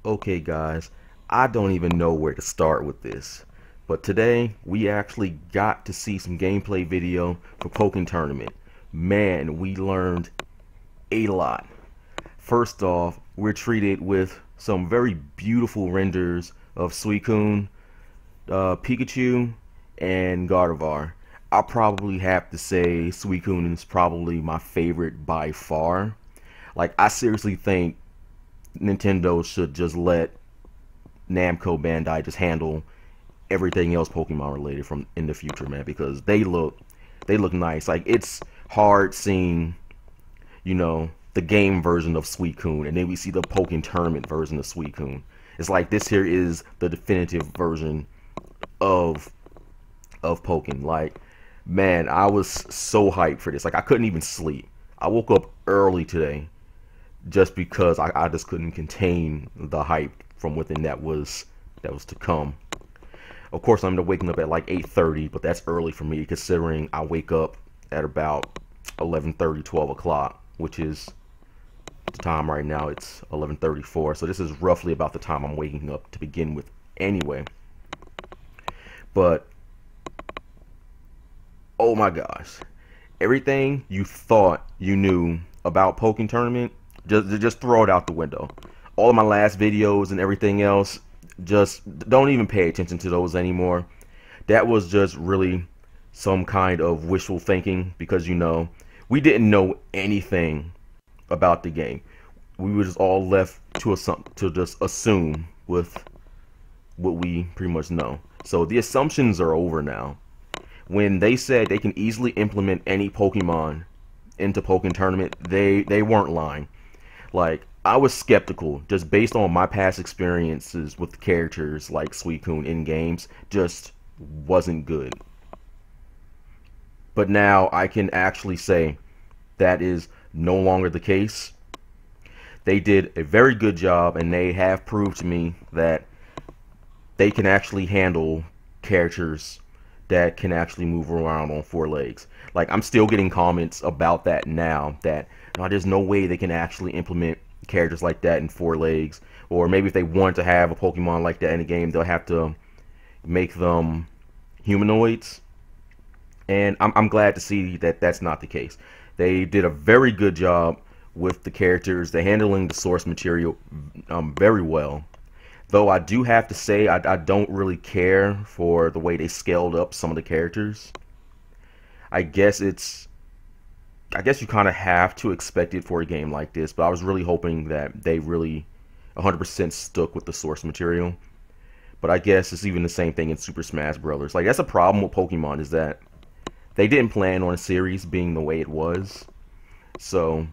Okay guys, I don't even know where to start with this, but today we actually got to see some gameplay video for Pokken Tournament. Man, we learned a lot. First off, we're treated with some very beautiful renders of Suicune, Pikachu, and Gardevoir. I probably have to say Suicune is probably my favorite by far. Like, I seriously think Nintendo should just let Namco Bandai just handle everything else Pokemon related from in the future, man, because they look nice. Like, it's hard seeing, the game version of Suicune, and then we see the Pokken Tournament version of Suicune. It's like this here is the definitive version of Pokken. Like, man, I was so hyped for this. Like, I couldn't even sleep. I woke up early today just because I just couldn't contain the hype from within that was to come. Of course, I'm waking up at like 8:30, but that's early for me considering I wake up at about 11:30, 12 o'clock, which is the time right now. It's 11:34, so this is roughly about the time I'm waking up to begin with anyway. But oh my gosh, everything you thought you knew about Pokken Tournament, just throw it out the window. All of my last videos and everything else, just don't even pay attention to those anymore. That was just really some kind of wishful thinking because, we didn't know anything about the game. We were just all left to just assume with what we pretty much know. So the assumptions are over now. When they said they can easily implement any Pokemon into Pokken Tournament, they weren't lying. Like, I was skeptical just based on my past experiences with characters like Suicune in games, just wasn't good. But now I can actually say that is no longer the case. They did a very good job, and they have proved to me that they can actually handle characters that can actually move around on four legs. Like, I'm still getting comments about that now, that there's no way they can actually implement characters like that in four legs. Or maybe if they want to have a Pokemon like that in a game, they'll have to make them humanoids. And I'm glad to see that that's not the case. They did a very good job with the characters. They're handling the source material very well. Though I do have to say I don't really care for the way they scaled up some of the characters. I guess you kind of have to expect it for a game like this, but I was really hoping that they really 100% stuck with the source material. But I guess it's even the same thing in Super Smash Bros. Like, that's a problem with Pokemon, is that they didn't plan on a series being the way it was. So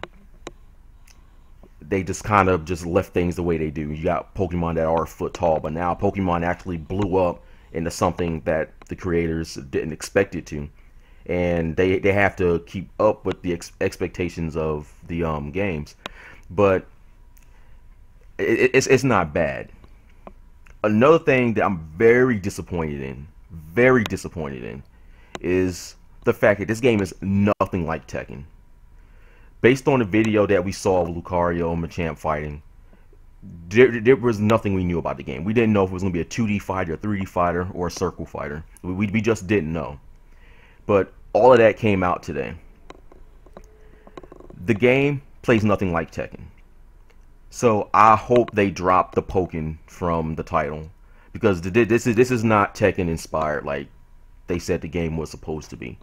they just kind of just left things the way they do. You got Pokemon that are a foot tall, but now Pokemon actually blew up into something that the creators didn't expect it to. And they have to keep up with the expectations of the games. But it's not bad. Another thing that I'm very disappointed in is the fact that this game is nothing like Tekken. Based on the video that we saw of Lucario and Machamp fighting, there was nothing we knew about the game. We didn't know if it was going to be a 2D fighter, a 3D fighter, or a circle fighter. We just didn't know. But all of that came out today. The game plays nothing like Tekken. So I hope they drop the Pokken from the title, because this is not Tekken inspired like they said the game was supposed to be.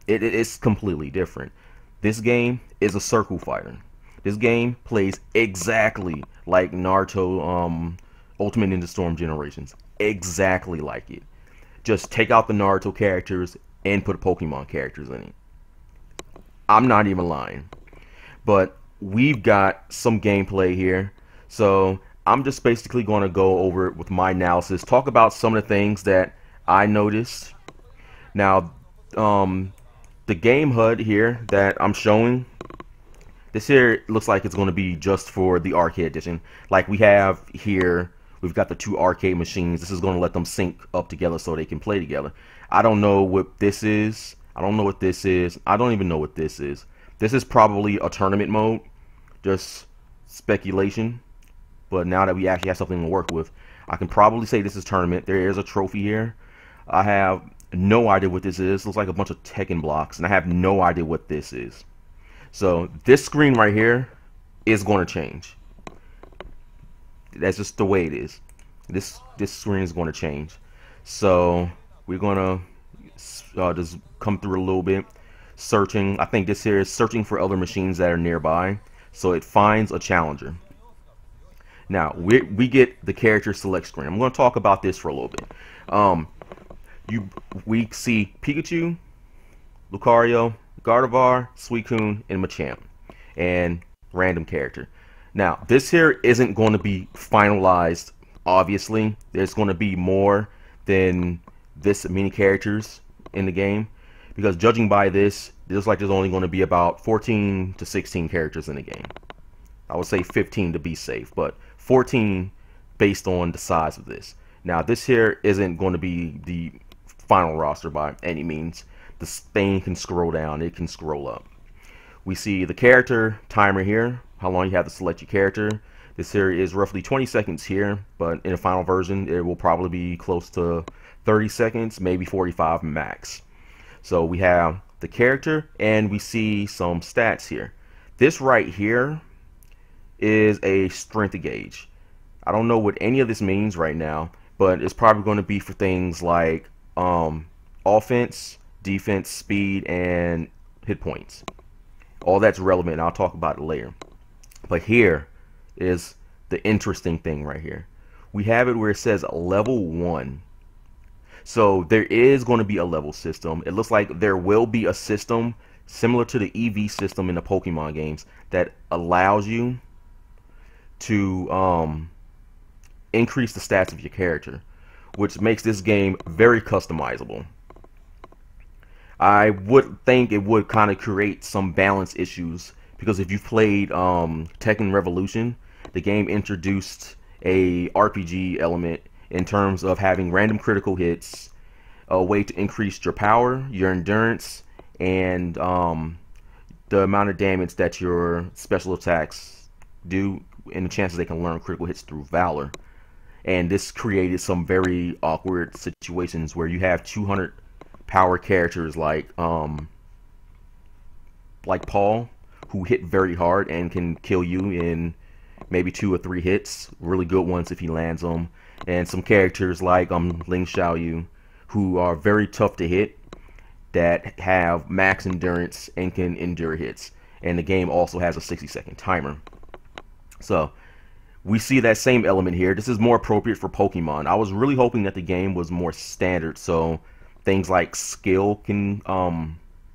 It's completely different. This game is a circle fighter. This game plays exactly like Naruto Ultimate Ninja Storm Generations. Exactly like it. Just take out the Naruto characters and put Pokemon characters in it. I'm not even lying. But we've got some gameplay here. So I'm just basically going to go over it with my analysis. Talk about some of the things that I noticed. Now, the Game HUD here that I'm showing, this here looks like it's going to be just for the arcade edition. Like we have here, we've got the two arcade machines. This is going to let them sync up together so they can play together. I don't know what this is. I don't know what this is. I don't even know what this is. This is probably a tournament mode. Just speculation. but now that we actually have something to work with, I can probably say this is tournament. There is a trophy here. I have no idea what this is. It looks like a bunch of Tekken blocks, and I have no idea what this is. So this screen right here is going to change. That's just the way it is. This screen is going to change. So we're going to just come through a little bit. Searching. I think this here is searching for other machines that are nearby. So it finds a challenger. Now we get the character select screen. I'm going to talk about this for a little bit. We see Pikachu, Lucario, Gardevoir, Suicune, and Machamp, and random character. Now this here isn't going to be finalized. Obviously, there's going to be more than this many characters in the game, because judging by this, it looks like there's only going to be about 14 to 16 characters in the game. I would say 15 to be safe, but 14 based on the size of this. Now this here isn't going to be the final roster by any means. This thing can scroll down, it can scroll up. We see the character timer here, how long you have to select your character. This here is roughly 20 seconds here, but in the final version it will probably be close to 30 seconds, maybe 45 max. So we have the character and we see some stats here. This right here is a strength gauge. I don't know what any of this means right now, but it's probably going to be for things like offense, defense, speed, and hit points. All that's relevant. I'll talk about it later. But here is the interesting thing right here. We have it where it says level 1. So there is going to be a level system. It looks like there will be a system similar to the EV system in the Pokemon games that allows you to increase the stats of your character, which makes this game very customizable. I would think it would kind of create some balance issues, because if you've played Tekken Revolution, the game introduced a RPG element in terms of having random critical hits, a way to increase your power, your endurance, and the amount of damage that your special attacks do, and the chances they can learn critical hits through Valor. And this created some very awkward situations where you have 200 power characters like Paul, who hit very hard and can kill you in maybe 2 or 3 hits, really good ones if he lands them, and some characters like Ling Xiaoyu, who are very tough to hit, that have max endurance and can endure hits. And the game also has a 60-second timer. So we see that same element here. This is more appropriate for Pokemon. I was really hoping that the game was more standard, so things like skill can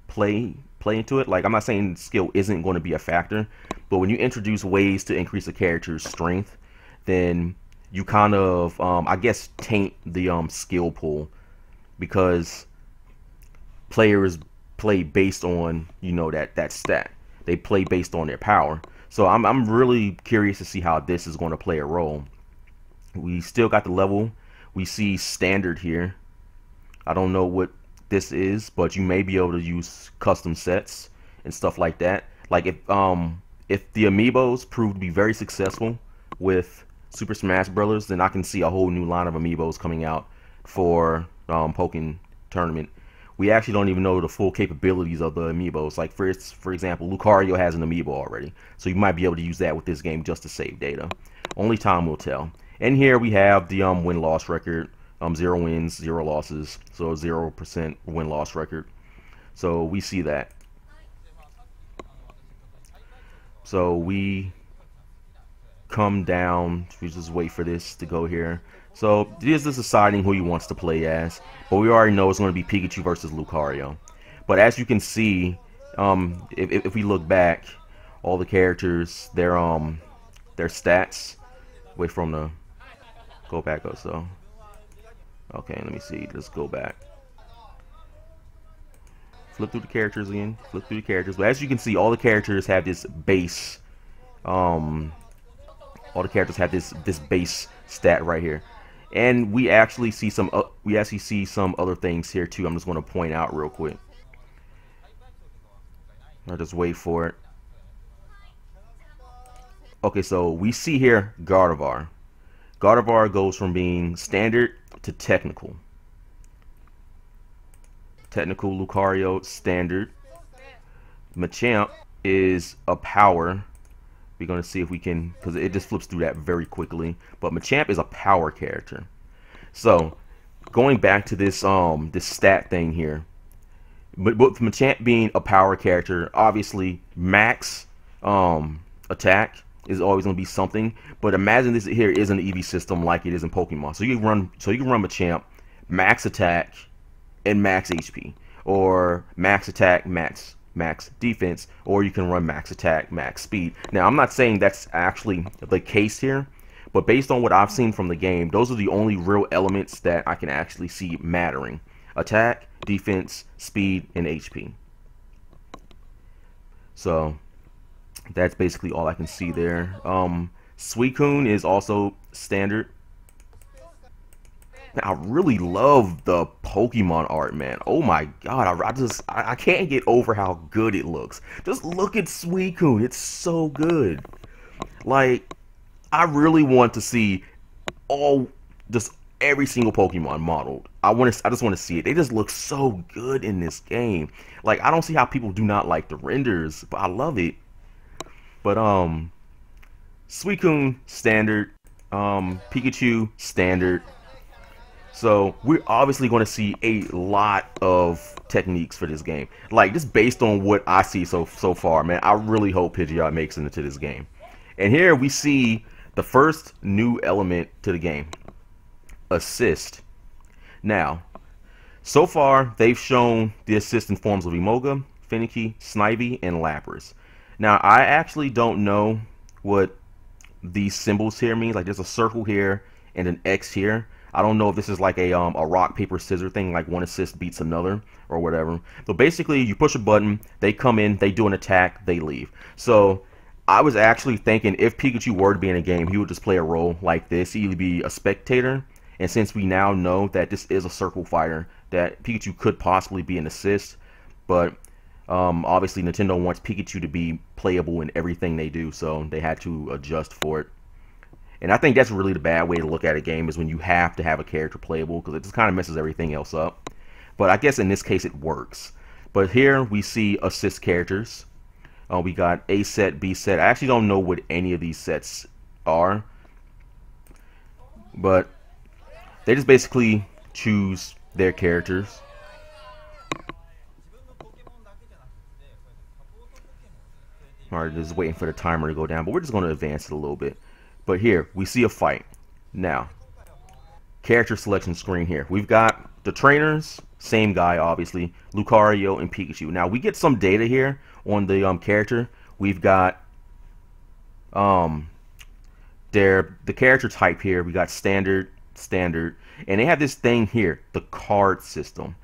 play into it. Like, I'm not saying skill isn't going to be a factor, but when you introduce ways to increase a character's strength, then you kind of I guess taint the skill pool, because players play based on, you know, that stat. They play based on their power. So I'm really curious to see how this is going to play a role. We still got the level. We see standard here. I don't know what this is, but you may be able to use custom sets and stuff like that. Like if the amiibos prove to be very successful with Super Smash Bros., then I can see a whole new line of amiibos coming out for Pokken Tournament. We actually don't even know the full capabilities of the amiibos. Like for example, Lucario has an amiibo already, so you might be able to use that with this game just to save data. Only time will tell. And here we have the win-loss record. 0 wins, 0 losses, so 0% win-loss record. So we see that. So we come down. We just wait for this to go here. So this is deciding who he wants to play as, but we already know it's going to be Pikachu versus Lucario. But as you can see, if we look back, all the characters, their stats. Wait for them to go back up. So okay, let me see. Let's go back. Flip through the characters again. Flip through the characters. But as you can see, all the characters have this base. All the characters have this base stat right here. And we actually see some other things here too. I'm just going to point out real quick. I'll just wait for it. Okay, so we see here Gardevoir. Gardevoir goes from being standard to technical. Technical Lucario, standard. Machamp is a power. We're going to see if we can, because it just flips through that very quickly. But Machamp is a power character. So, going back to this this stat thing here. But with Machamp being a power character, obviously max attack is always going to be something. But imagine this here is an EV system like it is in Pokemon. So you can run Machamp, max attack, and max HP, or max attack, max defense, or you can run max attack, max speed. Now, I'm not saying that's actually the case here, but based on what I've seen from the game, those are the only real elements that I can actually see mattering: attack, defense, speed, and HP. So that's basically all I can see there. Suicune is also standard. Man, I really love the Pokemon art, man. Oh my god, I can't get over how good it looks. Just look at Suicune, it's so good. Like, I really want to see just every single Pokemon modeled. I just want to see it. They just look so good in this game. Like, I don't see how people do not like the renders, but I love it. But Suicune standard, Pikachu standard. So we're obviously going to see a lot of techniques for this game. Like, just based on what I see so far, man, I really hope Pidgeot makes it into this game. And here we see the first new element to the game: assist. Now, so far they've shown the assist in forms of Emolga, Finicky, Snivy, and Lapras. Now, I actually don't know what these symbols here mean. Like, there's a circle here and an X here. I don't know if this is like a rock, paper, scissors thing, like one assist beats another or whatever. So basically, you push a button, they come in, they do an attack, they leave. So I was actually thinking if Pikachu were to be in a game, he would just play a role like this. He'd be a spectator. And since we now know that this is a circle fighter, that Pikachu could possibly be an assist. But obviously, Nintendo wants Pikachu to be playable in everything they do, so they had to adjust for it. And I think that's really the bad way to look at a game, is when you have to have a character playable, because it just kind of messes everything else up. But I guess in this case it works. But here we see assist characters. We got A set, B set. I actually don't know what any of these sets are. But they just basically choose their characters. Alright, just waiting for the timer to go down, but we're just going to advance it a little bit. But here, we see a fight. Now, character selection screen here. We've got the trainers, same guy, obviously, Lucario and Pikachu. Now, we get some data here on the character. We've got the character type here. We got standard, and they have this thing here, the card system.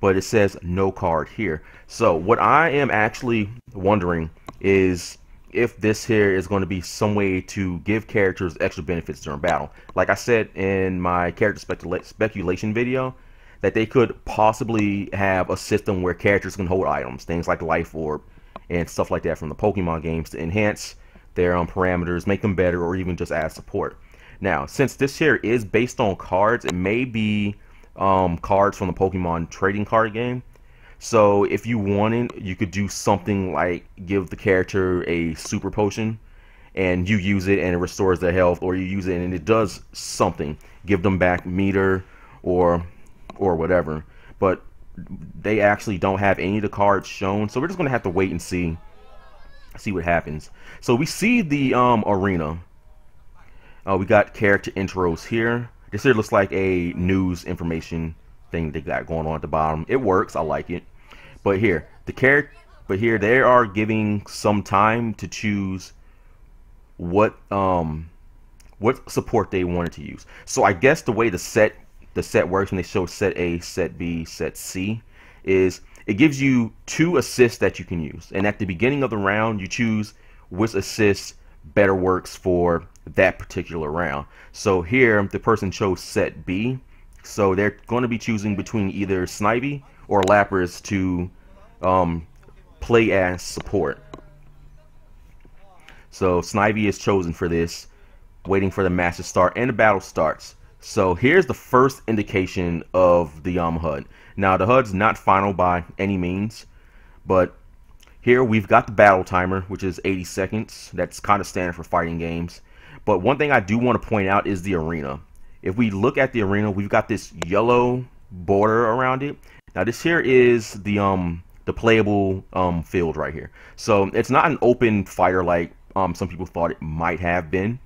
But it says no card here. So, what I am actually wondering is if this here is going to be some way to give characters extra benefits during battle. Like I said in my character speculation video, that they could possibly have a system where characters can hold items, things like Life Orb and stuff like that from the Pokemon games, to enhance their parameters, make them better, or even just add support. Now, since this here is based on cards, it may be cards from the Pokemon trading card game. So if you wanted, you could do something like give the character a super potion, and you use it and it restores their health, or you use it and it does something, give them back meter or whatever. But they actually don't have any of the cards shown, so we're just gonna have to wait and see what happens. So we see the arena. We got character intros here. This here looks like a news information thing they got going on at the bottom. It works, I like it. But here, they are giving some time to choose what support they wanted to use. So I guess the way the set works when they show set A, set B, set C is it gives you 2 assists that you can use. And at the beginning of the round, you choose which assist better works for that particular round. So here, the person chose set B. So they're going to be choosing between either Snivy or Lapras to play as support. So Snivy is chosen for this, waiting for the match to start, and the battle starts. So here's the first indication of the HUD. Now the HUD's not final by any means, but here we've got the battle timer, which is 80 seconds. That's kind of standard for fighting games. But one thing I do want to point out is the arena. If we look at the arena, we've got this yellow border around it. Now this here is the playable field right here. So it's not an open fighter like some people thought it might have been.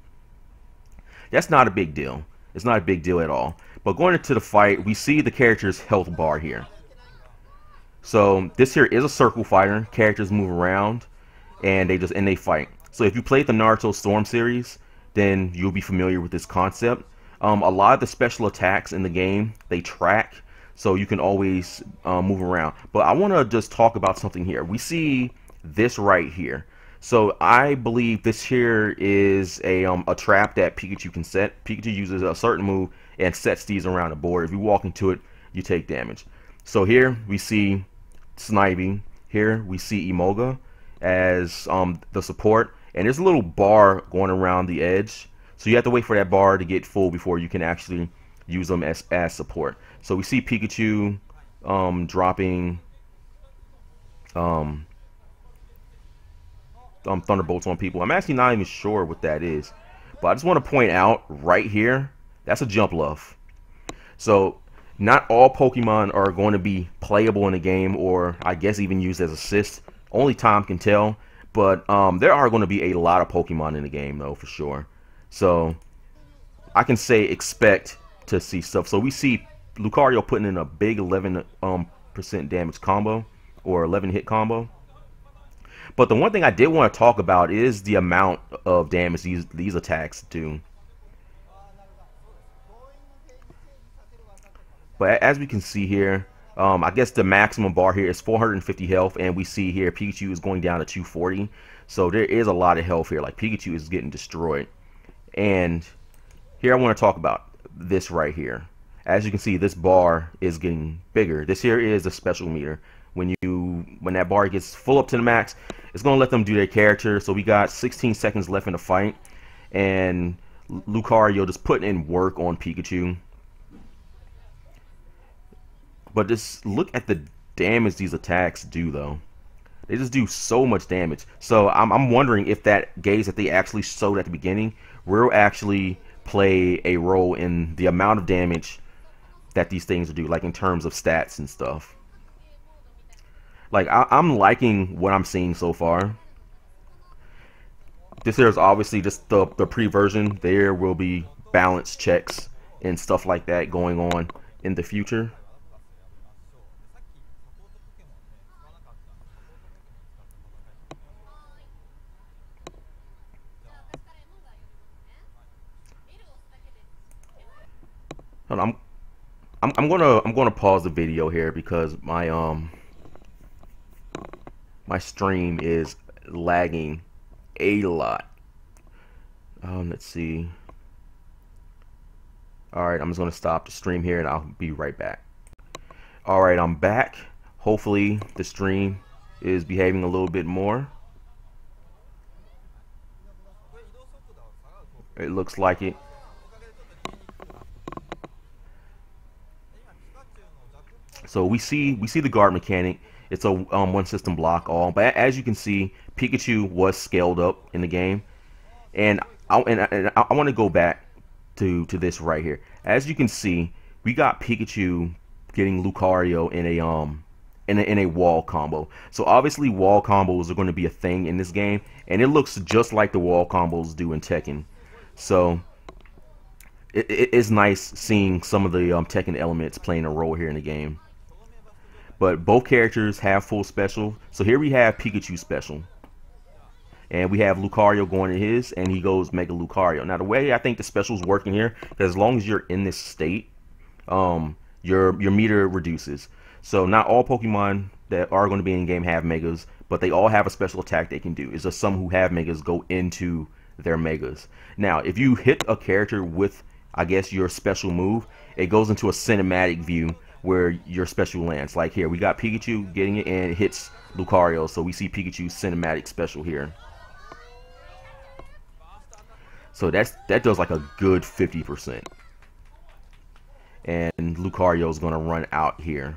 That's not a big deal. It's not a big deal at all. But going into the fight, we see the character's health bar here. So this here is a circle fighter. Characters move around and they fight. So if you played the Naruto Storm series, then you'll be familiar with this concept. A lot of the special attacks in the game, they track, so you can always move around. But I want to just talk about something here. We see this right here. So I believe this here is a trap that Pikachu can set. Pikachu uses a certain move and sets these around the board. If you walk into it, you take damage. So here we see Snivy. Here we see Emoga as the support. And there's a little bar going around the edge. So you have to wait for that bar to get full before you can actually use them as support. So we see Pikachu dropping thunderbolts on people. I'm actually not even sure what that is, but I just want to point out right here, that's a jump love. So not all Pokemon are going to be playable in the game, or I guess even used as assists. Only time can tell, but there are going to be a lot of Pokemon in the game though, for sure. So I can say expect to see stuff. So we see Lucario putting in a big 11% damage combo, or 11 hit combo. But the one thing I did want to talk about is the amount of damage these attacks do. But as we can see here, I guess the maximum bar here is 450 health, and we see here Pikachu is going down to 240. So there is a lot of health here. Like Pikachu is getting destroyed. And here I want to talk about this right here. As you can see, this bar is getting bigger. This here is a special meter. When that bar gets full up to the max, it's going to let them do their character. So we got 16 seconds left in the fight, and Lucario just putting in work on Pikachu. But just look at the damage these attacks do, though. They just do so much damage. So I'm wondering if that gauge that they actually showed at the beginning will actually play a role in the amount of damage that these things do, like in terms of stats and stuff. Like I'm liking what I'm seeing so far. This here is obviously just the pre-version. There will be balance checks and stuff like that going on in the future. I'm gonna pause the video here because my stream is lagging a lot. Let's see. Alright, I'm just gonna stop the stream here and I'll be right back. Alright, I'm back. Hopefully the stream is behaving a little bit more. It looks like it. So we see the guard mechanic. It's a one system block all. But as you can see, Pikachu was scaled up in the game, and I want to go back to this right here. As you can see, we got Pikachu getting Lucario in a wall combo. So obviously wall combos are going to be a thing in this game, and it looks just like the wall combos do in Tekken. So it is nice seeing some of the Tekken elements playing a role here in the game. But both characters have full special. So here we have Pikachu special. And we have Lucario going to his, and he goes Mega Lucario. Now the way I think the special's working here, because as long as you're in this state, your meter reduces. So not all Pokemon that are going to be in game have Megas, but they all have a special attack they can do. It's just some who have Megas go into their Megas. Now if you hit a character with, I guess, your special move, it goes into a cinematic view where your special lands. Like here, we got Pikachu getting it and it hits Lucario, so we see Pikachu's cinematic special here. So that does like a good 50%. And Lucario's gonna run out here.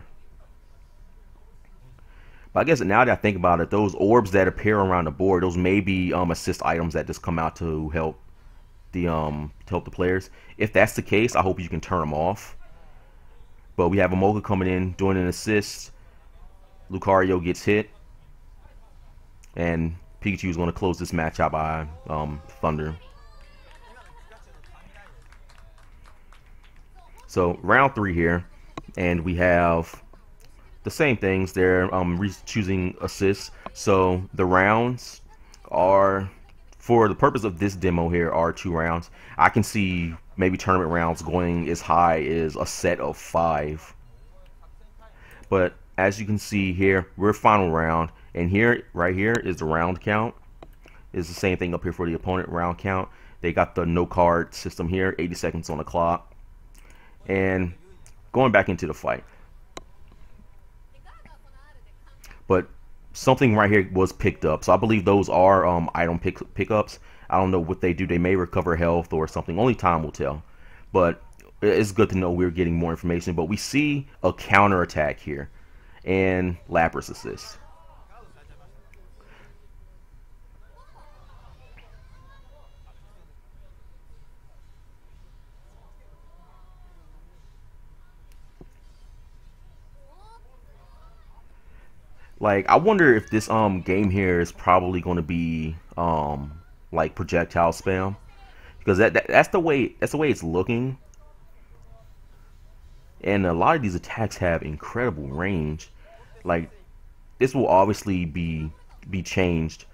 But I guess now that I think about it, those orbs that appear around the board, those may be assist items that just come out to help the players. If that's the case, I hope you can turn them off. But we have Amoka coming in doing an assist. Lucario gets hit, and Pikachu is going to close this match out by Thunder. So round 3 here, and we have the same things. They're choosing assists. So the rounds are, for the purpose of this demo here, are 2 rounds. I can see maybe tournament rounds going as high as a set of 5. But as you can see here, we're final round, and here, right here, is the round count. It's the same thing up here for the opponent round count. They got the no card system here, 80 seconds on the clock. And going back into the fight. But something right here was picked up. So I believe those are item pickups. I don't know what they do. They may recover health or something. Only time will tell. But it's good to know we're getting more information. But we see a counter attack here. And Lapras assist. Like, I wonder if this game here is probably going to be like projectile spam, because that's the way it's looking. And a lot of these attacks have incredible range. Like, this will obviously be changed,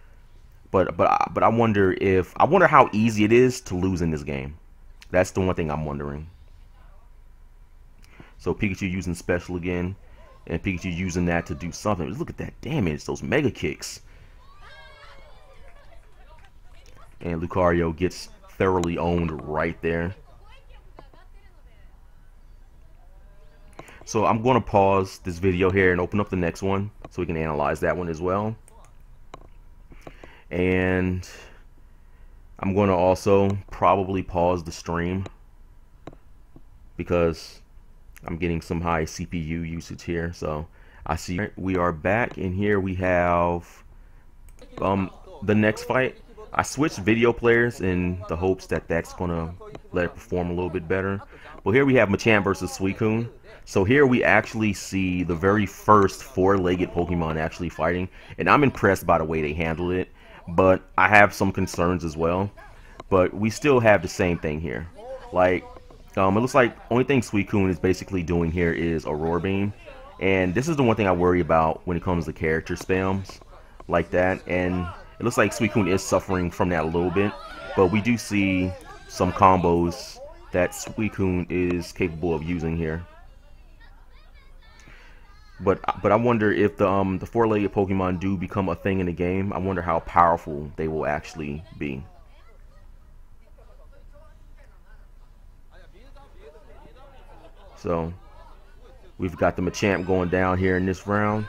but I wonder how easy it is to lose in this game. That's the one thing I'm wondering. So Pikachu using special again. And Pikachu using that to do something. Look at that damage, those mega kicks. And Lucario gets thoroughly owned right there. So I'm going to pause this video here and open up the next one so we can analyze that one as well. And I'm going to also probably pause the stream because I'm getting some high CPU usage here. So I see we are back, and here we have the next fight. I switched video players in the hopes that that's gonna let it perform a little bit better. Well, here we have Machamp versus Suicune. So here we actually see the very first 4-legged Pokemon actually fighting, and I'm impressed by the way they handled it, but I have some concerns as well. But we still have the same thing here. Like, it looks like only thing Suicune is basically doing here is Aurora Beam. And this is the one thing I worry about when it comes to character spams like that. And it looks like Suicune is suffering from that a little bit. But we do see some combos that Suicune is capable of using here. But I wonder if the 4-legged Pokemon do become a thing in the game. I wonder how powerful they will actually be. So we've got the Machamp going down here in this round.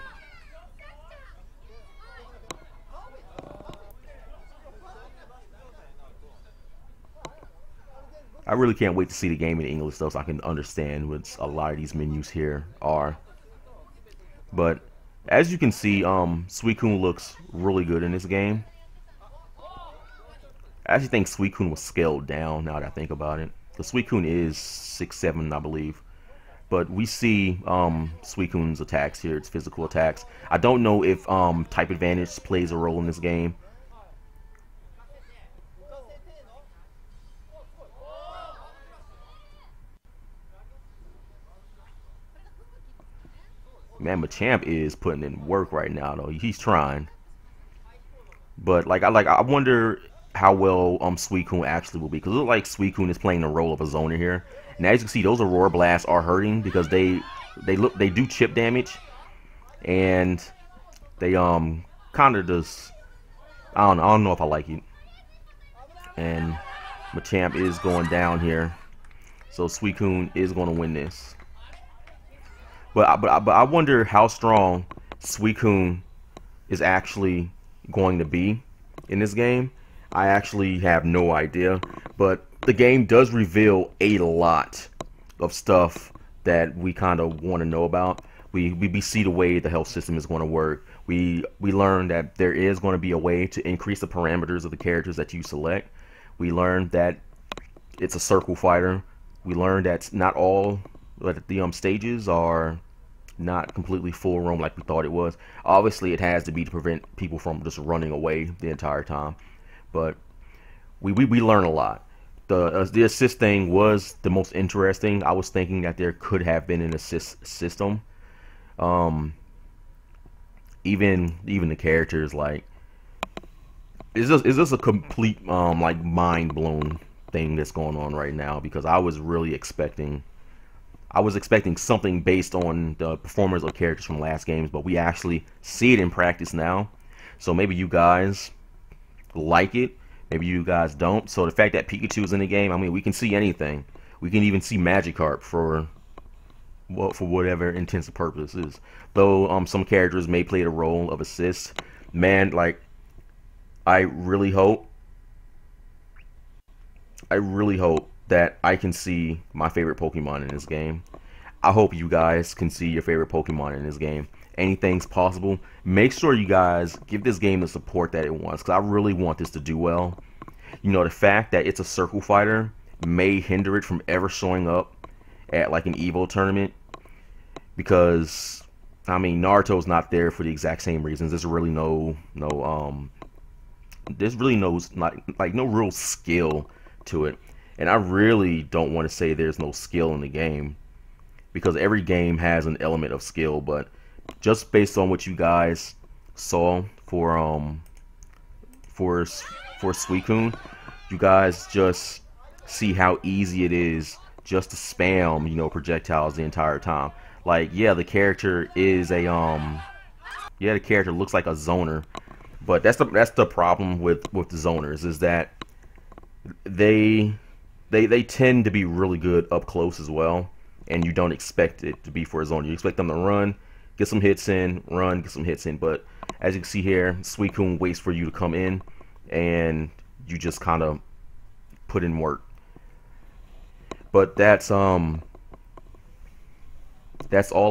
I really can't wait to see the game in English though, so I can understand what a lot of these menus here are. But as you can see, Suicune looks really good in this game. I actually think Suicune was scaled down now that I think about it. The Suicune is 6'7", I believe. But we see Suicune's attacks here, its physical attacks. I don't know if type advantage plays a role in this game. Man, Machamp is putting in work right now, though. He's trying. But I wonder how well Suicune actually will be, because it looks like Suicune is playing the role of a zoner here. And as you can see, those Aurora Blasts are hurting because they do chip damage, and they kind of just I don't know if I like it. And Machamp is going down here, so Suicune is going to win this. But I wonder how strong Suicune is actually going to be in this game. I actually have no idea, but the game does reveal a lot of stuff that we kind of want to know about. We see the way the health system is going to work. We learn that there is going to be a way to increase the parameters of the characters that you select. We learned that it's a circle fighter. We learned that not all the stages are not completely full roam like we thought it was. Obviously, it has to be to prevent people from just running away the entire time. But we learn a lot. The assist thing was the most interesting. I was thinking that there could have been an assist system. Even the characters, like, is this a complete like mind blown thing that's going on right now, because I was expecting something based on the performance of characters from last games, but we actually see it in practice now. So maybe you guys like it, maybe you guys don't. So the fact that Pikachu is in the game, I mean, we can see anything. We can even see Magikarp for whatever intents and purposes. Though some characters may play the role of assist. Man, like, I really hope that I can see my favorite Pokemon in this game. I hope you guys can see your favorite Pokemon in this game. Anything's possible. Make sure you guys give this game the support that it wants, because I really want this to do well. You know, the fact that it's a circle fighter may hinder it from ever showing up at like an Evo tournament, because I mean, Naruto's not there for the exact same reasons. There's really no real skill to it. And I really don't want to say there's no skill in the game, because every game has an element of skill. But just based on what you guys saw for Suicune, you guys just see how easy it is just to spam, you know, projectiles the entire time. Like, yeah, the character is a the character looks like a zoner, but that's the problem with the zoners, is that they tend to be really good up close as well, and you don't expect it to be for a zoner. You expect them to run, get some hits in, run, get some hits in. But as you can see here, Suicune waits for you to come in, and you just kind of put in work. But that's all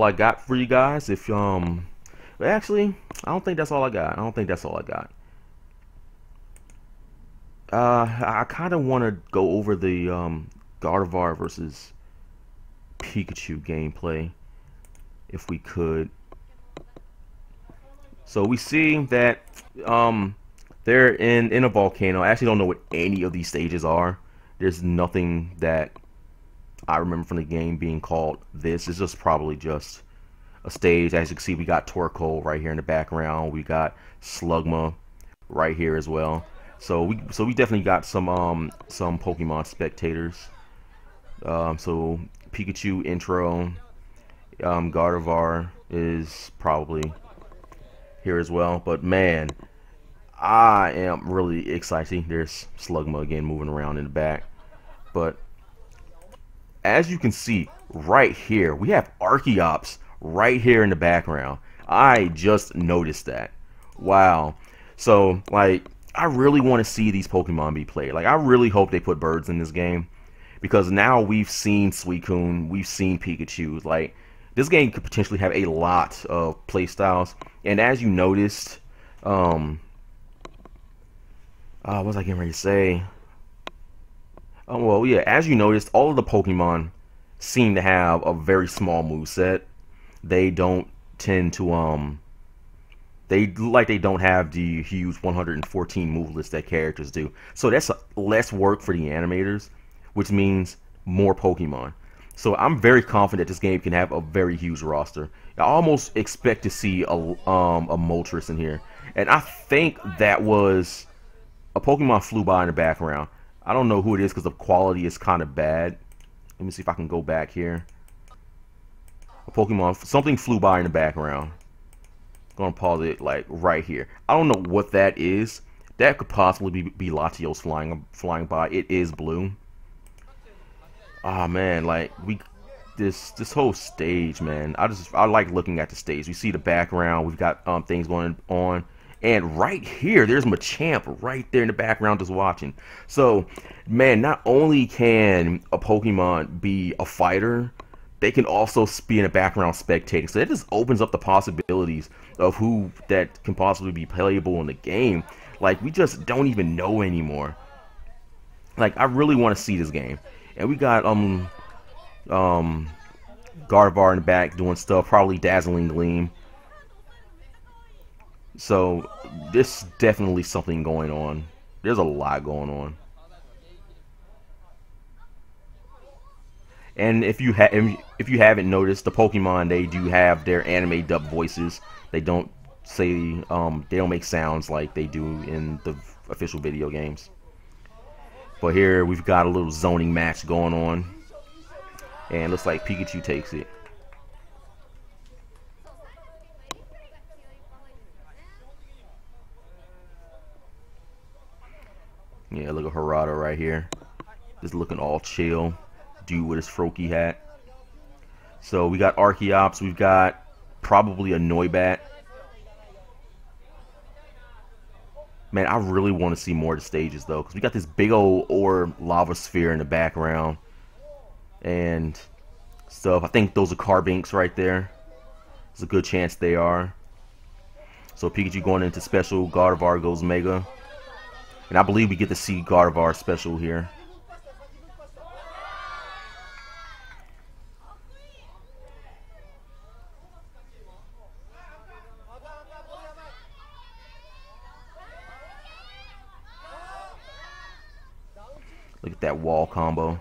I got for you guys. If actually, I don't think that's all I got. I kind of want to go over the Gardevoir versus Pikachu gameplay, if we could. So we see that they're in a volcano. I actually don't know what any of these stages are. There's nothing that I remember from the game being called this. It's just probably just a stage. As you can see, we got Torkoal right here in the background. We got Slugma right here as well. So we definitely got some Pokemon spectators. So Pikachu intro, Gardevoir is probably here as well. But man, I am really excited. There's Slugma again moving around in the back. But as you can see right here, we have Archeops right here in the background. I just noticed that. Wow. So, like, I really want to see these Pokemon be played. Like, I really hope they put birds in this game, because now we've seen Suicune, we've seen Pikachu. Like, this game could potentially have a lot of playstyles. And as you noticed, what was I getting ready to say? Well, yeah, as you noticed, all of the Pokemon seem to have a very small moveset. They don't tend to, they don't have the huge 114 move list that characters do. So that's less work for the animators, which means more Pokemon. So I'm very confident this game can have a very huge roster. I almost expect to see a Moltres in here. And I think that was a Pokemon flew by in the background. I don't know who it is because the quality is kind of bad. Let me see if I can go back here. A Pokemon, something flew by in the background. Gonna pause it like right here. I don't know what that is. That could possibly be Latios flying by. It is blue. Ah man, like this whole stage, man. I like looking at the stage. We see the background. We've got things going on, And right here, there's Machamp right there in the background just watching. So, man, not only can a Pokemon be a fighter, they can also be in the background spectating. So that just opens up the possibilities of who that can possibly be playable in the game. Like, we just don't even know anymore. Like, I really want to see this game. And we got Gardevoir in the back doing stuff, probably Dazzling Gleam. So there's definitely something going on. There's a lot going on. And if you haven't noticed, the Pokemon, they do have their anime dub voices. They don't say they don't make sounds like they do in the official video games. But here we've got a little zoning match going on, and looks like Pikachu takes it. Yeah, look at Harada right here, just looking all chill. Dude with his Froakie hat. So we got Archeops, we've got probably a Noibat. Man, I really want to see more of the stages though, because we got this big old orb lava sphere in the background and stuff. I think those are Carbinks right there. There's a good chance they are. So Pikachu going into special, Gardevoir goes Mega. And I believe we get to see Gardevoir special here. Look at that wall combo.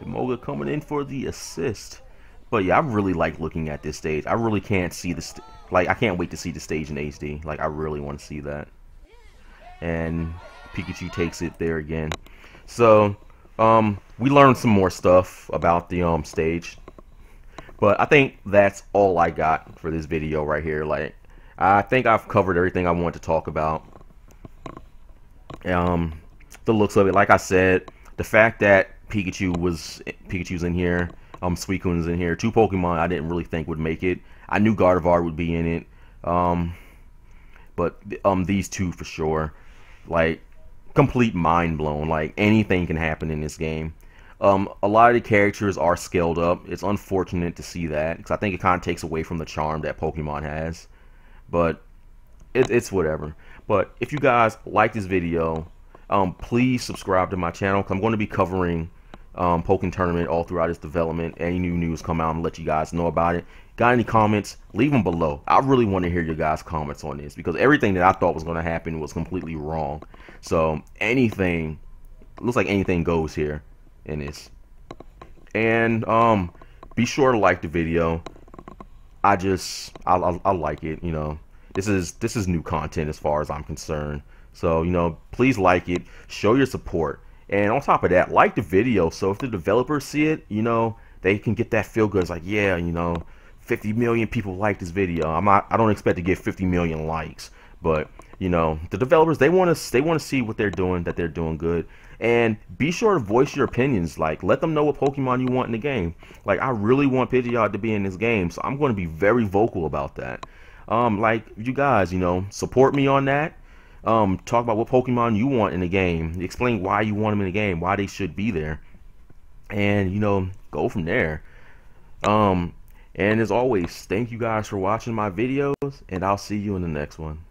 Moga coming in for the assist. But yeah, I really like looking at this stage. I really can't see the I can't wait to see the stage in HD. Like, I really want to see that. And Pikachu takes it there again. So we learned some more stuff about the stage. But I think that's all I got for this video right here. Like, I think I've covered everything I want to talk about. The looks of it, like I said, the fact that Pikachu's in here, Suicune's in here, two Pokemon I didn't really think would make it. I knew Gardevoir would be in it, but these two for sure. Like, complete mind blown. Like, anything can happen in this game. A lot of the characters are scaled up. It's unfortunate to see that, because I think it kind of takes away from the charm that Pokemon has. But it's whatever. But if you guys like this video, please subscribe to my channel, because I'm going to be covering Pokken Tournament all throughout its development. Any new news come out, and let you guys know about it. Got any comments? Leave them below. I really want to hear your guys' comments on this, because everything that I thought was going to happen was completely wrong. So anything, looks like anything goes here in this. And be sure to like the video. I like it, you know. This is new content as far as I'm concerned. So, you know, please like it, show your support. And on top of that, like the video, so if the developers see it, you know, they can get that feel good. It's like, yeah, you know, 50 million people like this video. I don't expect to get 50 million likes, but you know, the developers, they want to see what they're doing, that they're doing good. And be sure to voice your opinions. Like, let them know what Pokemon you want in the game. Like, I really want Pidgeot to be in this game, so I'm going to be very vocal about that. Like, you guys, you know, support me on that. Talk about what Pokemon you want in the game. Explain why you want them in the game, why they should be there. And, you know, go from there. And as always, thank you guys for watching my videos, and I'll see you in the next one.